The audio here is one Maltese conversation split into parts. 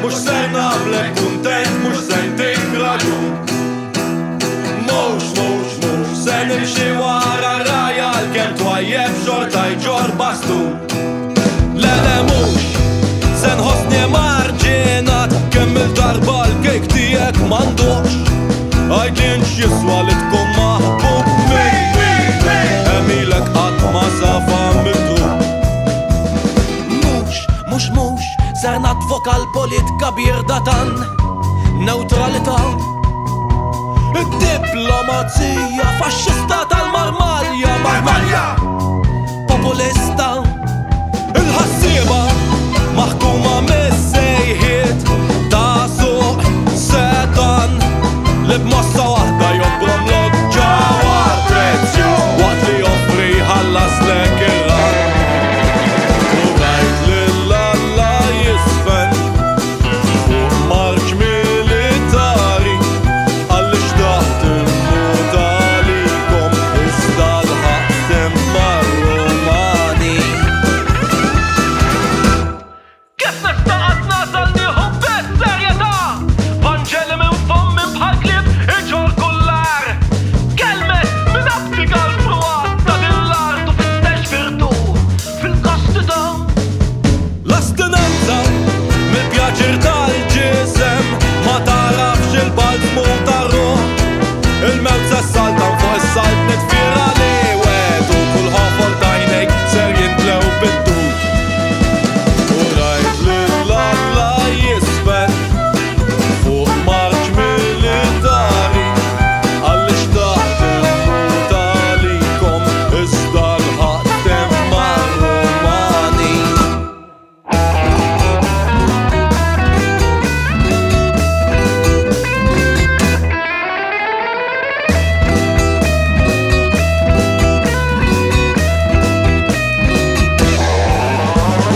mux ser namlek kuntent, mux sentik raġun. Mux se nimxi wara raja l-kem twajjeb xorta jġor bastun. Le mux se nħossni marġinat kemm il-darba l-kejk tijek mandux. Għajdin x'jiswa li tkun maħbub minni, emilek qatt ma safa mittu. Mux ser nadvoka l-politika birdatan neutralità. Id-diplomazija faxxista tal-marmalja, marmalja populista. Il-ħassiba maħkuma mis-sejħiet ta' suq setan li b'mossa waħda jobbrom loġġa għal prezzju waqt li joffri ħallas lek ir-rat. U rajt lill-Alla jisfen fuq marċ militari għalli xtaħt il-mut għalikom iżda l-ħaqtem mar-Rumani. Kif nistaqat nasal nieħu bis-serjetà Vanġeli minn fom minn bħal klieb iġor kullar. Kelmet minn abtika l-fruat ta' dil-art u fittex virtu fil-kastità. L-astinenza mill-pjaċir tal-ġisem ma tarafx il-balzmu tar-ruħ. Il-mewt se saltan fuq is-salt nitfira li wet u kull ħofol tajnejk ser jintlew bid-dur. U rajt lill-Alla jisfen fuq marċ militari għalli xtaħt il-mut għalikom iżda l-ħaqtem mar-Rumani.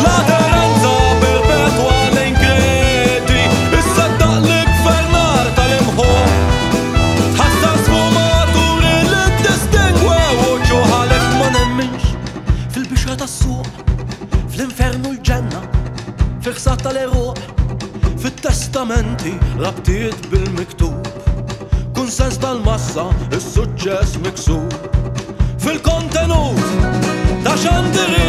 L-aderenza perpetwa l-ingredi is-saddaq l-gvernar tal-imħuq. Tħassar sfumaturi li distingwew u ġuħalek ma nemminx fil-bixra tas-suq, fl-infernu l-ġenna, fiħsat tal-eruq, fit-testamenti rabtiet bil-miktub, kunsens tal-massa, is-suċċess miksub. Fil-kontenut ta' xandiri